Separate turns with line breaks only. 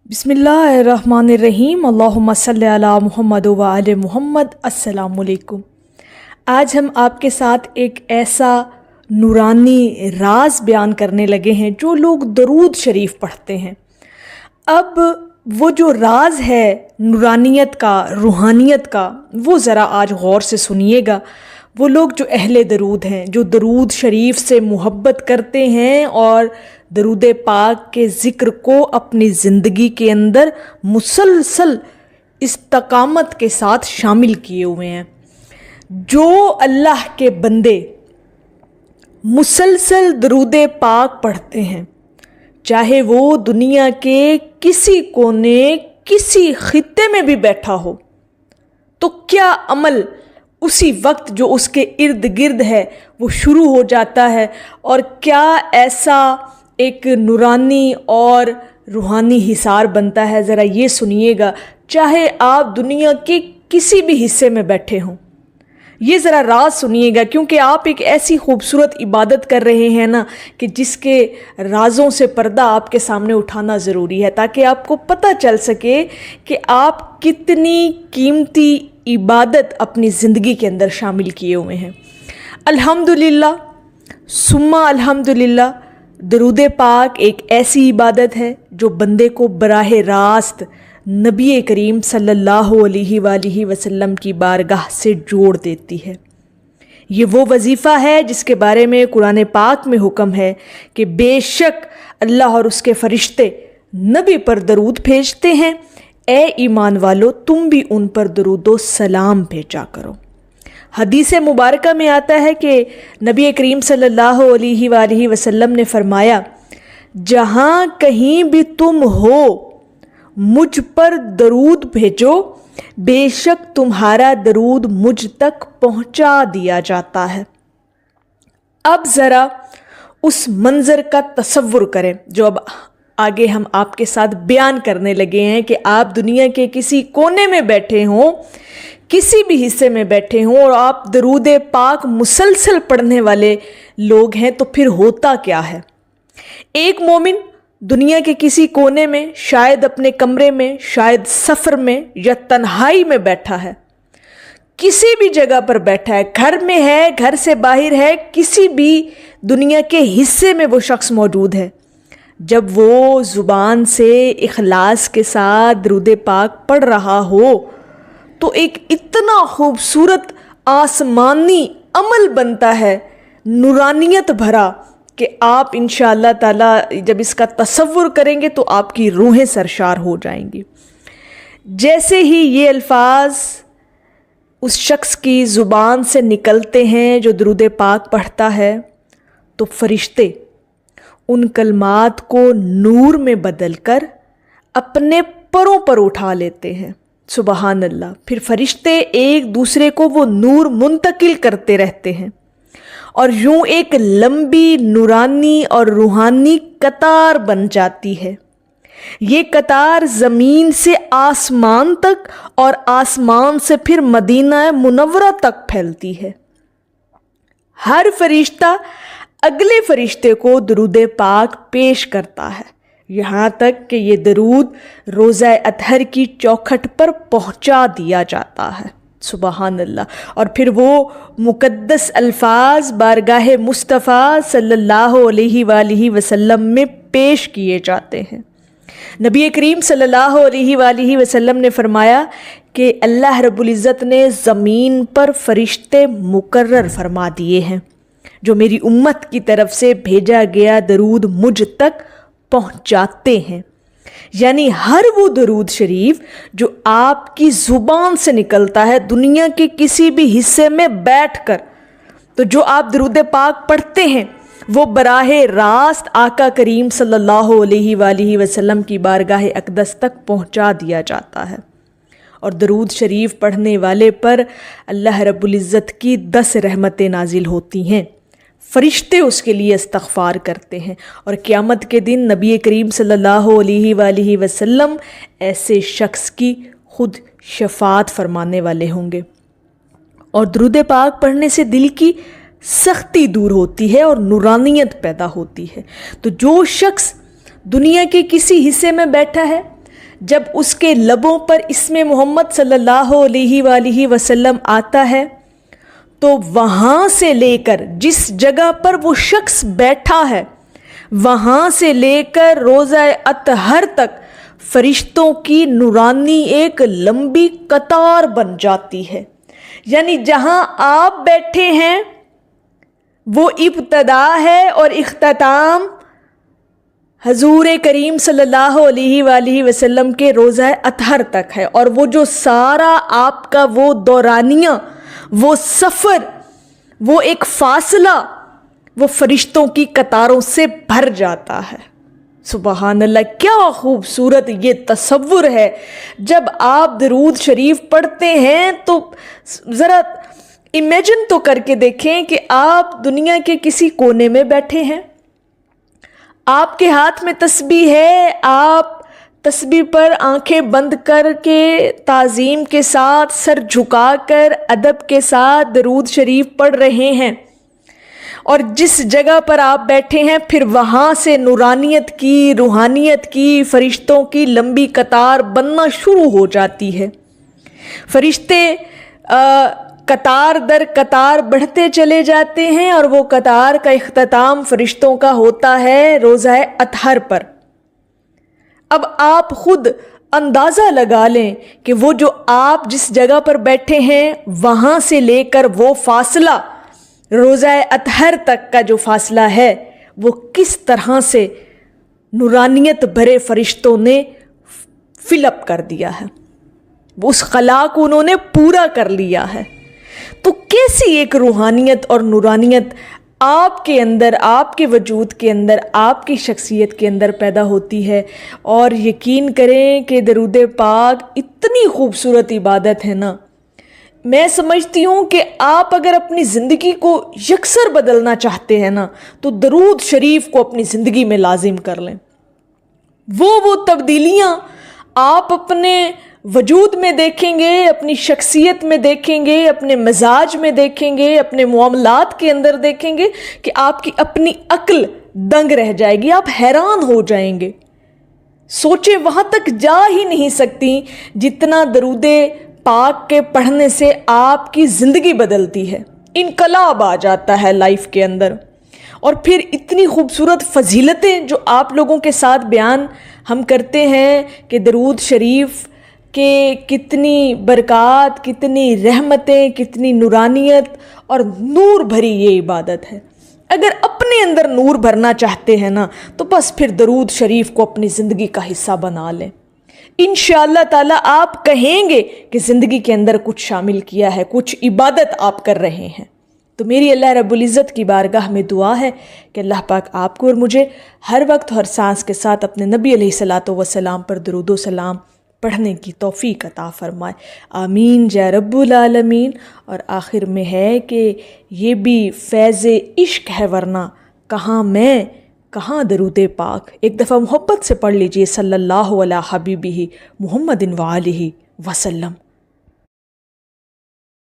बिस्मिल्लाहिर्रहमानिर्रहीम अल्लाहुम्मा सल्ली अला मुहम्मद व आले मुहम्मद। अस्सलाम वालेकुम। आज हम आपके साथ एक ऐसा नूरानी राज बयान करने लगे हैं जो लोग दरूद शरीफ पढ़ते हैं। अब वो जो राज है नूरानियत का, रूहानियत का, वो ज़रा आज गौर से सुनिएगा। वो लोग जो अहले दरूद हैं, जो दरूद शरीफ से मुहब्बत करते हैं और दरूद पाक के ज़िक्र को अपनी ज़िंदगी के अंदर मुसलसल इस्तकामत के साथ शामिल किए हुए हैं। जो अल्लाह के बंदे मुसलसल दरूद पाक पढ़ते हैं, चाहे वो दुनिया के किसी कोने, किसी खित्ते में भी बैठा हो, तो क्या अमल उसी वक्त जो उसके इर्द गिर्द है वो शुरू हो जाता है। और क्या ऐसा एक नूरानी और रूहानी हिसार बनता है, ज़रा ये सुनिएगा। चाहे आप दुनिया के किसी भी हिस्से में बैठे हों, ये ज़रा राज सुनिएगा, क्योंकि आप एक ऐसी खूबसूरत इबादत कर रहे हैं ना कि जिसके राज़ों से पर्दा आपके सामने उठाना ज़रूरी है, ताकि आपको पता चल सके कि आप कितनी कीमती इबादत अपनी ज़िंदगी के अंदर शामिल किए हुए हैं। अल्हम्दुलिल्लाह सुम्मा अल्हम्दुलिल्लाह, दरूद पाक एक ऐसी इबादत है जो बंदे को बराह रास्त नबी करीम सल्लल्लाहु अलैहि वसल्लम की बारगाह से जोड़ देती है। ये वो वजीफ़ा है जिसके बारे में कुरान पाक में हुक्म है कि बेशक अल्लाह और उसके फ़रिश्ते नबी पर दरूद भेजते हैं। ए ईमान वालो, तुम भी उन पर दरूदो सलाम भेजा करो। हदीस मुबारका में आता है कि नबी करीम सल्लल्लाहु अलैहि वसल्लम ने फरमाया, जहाँ कहीं भी तुम हो मुझ पर दरूद भेजो, बेशक तुम्हारा दरूद मुझ तक पहुँचा दिया जाता है। अब ज़रा उस मंज़र का तसव्वुर करें जो अब आगे हम आपके साथ बयान करने लगे हैं कि आप दुनिया के किसी कोने में बैठे हों, किसी भी हिस्से में बैठे हों और आप दरूद पाक मुसलसल पढ़ने वाले लोग हैं, तो फिर होता क्या है। एक मोमिन दुनिया के किसी कोने में, शायद अपने कमरे में, शायद सफ़र में या तन्हाई में बैठा है, किसी भी जगह पर बैठा है, घर में है, घर से बाहर है, किसी भी दुनिया के हिस्से में वो शख्स मौजूद है। जब वो ज़ुबान से इखलास के साथ दरूद पाक पढ़ रहा हो तो एक इतना खूबसूरत आसमानी अमल बनता है, नूरानियत भरा, कि आप इंशाअल्लाह ताला जब इसका तसव्वुर करेंगे तो आपकी रूहें सरशार हो जाएंगी। जैसे ही ये अल्फाज उस शख्स की ज़ुबान से निकलते हैं जो दरूद पाक पढ़ता है, तो फरिश्ते उन कलमात को नूर में बदलकर अपने परों पर उठा लेते हैं। सुबहान अल्लाह। फिर फरिश्ते एक दूसरे को वो नूर मुंतकिल करते रहते हैं और यूं एक लंबी नूरानी और रूहानी कतार बन जाती है। ये कतार ज़मीन से आसमान तक और आसमान से फिर मदीना मुनव्वरा तक फैलती है। हर फरिश्ता अगले फरिश्ते को दरूद पाक पेश करता है, यहाँ तक कि ये दरूद रोज़ा अतहर की चौखट पर पहुँचा दिया जाता है। सुबहान अल्लाह। और फिर वो मुक़द्दस अल्फाज बारगाह मुस्तफ़ा सल्लल्लाहु अलैहि वसल्लम में पेश किए जाते हैं। नबी करीम सल्लल्लाहु अलैहि वसल्लम ने फरमाया कि अल्लाह रब्बुल इज़्ज़त ने ज़मीन पर फरिश्ते मुकर्रर फरमा दिए हैं जो मेरी उम्मत की तरफ से भेजा गया दरूद मुझ तक पहुँचाते हैं। यानी हर वो दरूद शरीफ जो आपकी ज़ुबान से निकलता है दुनिया के किसी भी हिस्से में बैठकर, तो जो आप दरूद पाक पढ़ते हैं वो बराहे रास्त आका करीम सल्लल्लाहु अलैहि वसल्लम की बारगाह अक़दस तक पहुँचा दिया जाता है। और दरूद शरीफ पढ़ने वाले पर अल्लाह रब्बुल इज़्ज़त की 10 रहमतें नाजिल होती हैं। फरिश्ते उसके लिए इस्तग़फ़ार करते हैं और क़यामत के दिन नबी करीम सल्लल्लाहु अलैहि वसल्लम ऐसे शख्स की खुद शफ़ाअत फरमाने वाले होंगे। और दरूद पाक पढ़ने से दिल की सख्ती दूर होती है और नूरानियत पैदा होती है। तो जो शख्स दुनिया के किसी हिस्से में बैठा है, جب اس کے لبوں پر اسم محمد صلی اللہ علیہ وآلہ وسلم آتا ہے تو وہاں سے لے کر جس جگہ پر وہ شخص بیٹھا ہے وہاں سے لے کر روضہ اطہر تک فرشتوں کی نورانی ایک لمبی قطار بن جاتی ہے. یعنی جہاں آپ بیٹھے ہیں وہ ابتدا ہے اور اختتام حضور کریم صلی اللہ علیہ وآلہ وسلم کے روضہ اطہر تک ہے. اور وہ جو سارا آپ کا وہ دورانیہ، وہ سفر، وہ ایک فاصلہ، وہ فرشتوں کی قطاروں سے بھر جاتا ہے. سبحان اللہ، کیا خوبصورت یہ تصور ہے. جب آپ درود شریف پڑھتے ہیں تو ذرا امیجن تو کر کے دیکھیں کہ آپ دنیا کے کسی کونے میں بیٹھے ہیں، آپ کے ہاتھ میں تسبیح ہے، آپ تسبیح پر آنکھیں بند کر کے تعظیم کے ساتھ سر جھکا کر ادب کے ساتھ درود شریف پڑھ رہے ہیں، اور جس جگہ پر آپ بیٹھے ہیں پھر وہاں سے نورانیت کی، روحانیت کی، فرشتوں کی لمبی قطار بننا شروع ہو جاتی ہے. فرشتے قطار در قطار بڑھتے چلے جاتے ہیں اور وہ قطار کا اختتام فرشتوں کا ہوتا ہے روضہ اطہر پر. اب آپ خود اندازہ لگا لیں کہ وہ جو آپ جس جگہ پر بیٹھے ہیں وہاں سے لے کر وہ فاصلہ روضہ اطہر تک کا جو فاصلہ ہے وہ کس طرح سے نورانیت بھرے فرشتوں نے فل اپ کر دیا ہے، وہ اس خلا کو انہوں نے پورا کر لیا ہے. تو کیسی ایک روحانیت اور نورانیت آپ کے اندر، آپ کے وجود کے اندر، آپ کی شخصیت کے اندر پیدا ہوتی ہے. اور یقین کریں کہ درود پاک اتنی خوبصورت عبادت ہے نا، میں سمجھتی ہوں کہ آپ اگر اپنی زندگی کو یکسر بدلنا چاہتے ہیں نا تو درود شریف کو اپنی زندگی میں لازم کر لیں. وہ تبدیلیاں آپ اپنے وجود میں دیکھیں گے، اپنی شخصیت میں دیکھیں گے، اپنے مزاج میں دیکھیں گے، اپنے معاملات کے اندر دیکھیں گے کہ آپ کی اپنی عقل دنگ رہ جائے گی، آپ حیران ہو جائیں گے. سوچیں وہاں تک جا ہی نہیں سکتی جتنا درود پاک کے پڑھنے سے آپ کی زندگی بدلتی ہے، انقلاب آ جاتا ہے لائف کے اندر. اور پھر اتنی خوبصورت فضیلتیں جو آپ لوگوں کے ساتھ بیان ہم کرتے ہیں کہ درود شریف کہ کتنی برکات، کتنی رحمتیں، کتنی نورانیت اور نور بھری یہ عبادت ہے. اگر اپنے اندر نور بھرنا چاہتے ہیں نا تو بس پھر درود شریف کو اپنی زندگی کا حصہ بنا لیں. انشاءاللہ تعالیٰ آپ کہیں گے کہ زندگی کے اندر کچھ شامل کیا ہے، کچھ عبادت آپ کر رہے ہیں. تو میری اللہ رب العزت کی بارگاہ میں دعا ہے کہ اللہ پاک آپ کو اور مجھے ہر وقت ہر سانس کے ساتھ اپنے نبی علیہ الصلاۃ والسلام پر درود و سلام پڑھنے کی توفیق عطا فرمائے. آمین یا رب العالمین. اور آخر میں ہے کہ یہ بھی فیض عشق ہے، ورنہ کہاں میں کہاں درود پاک. ایک دفعہ محبت سے پڑھ لیجئے صلی اللہ علیہ حبیبہ محمد وآلہ وسلم.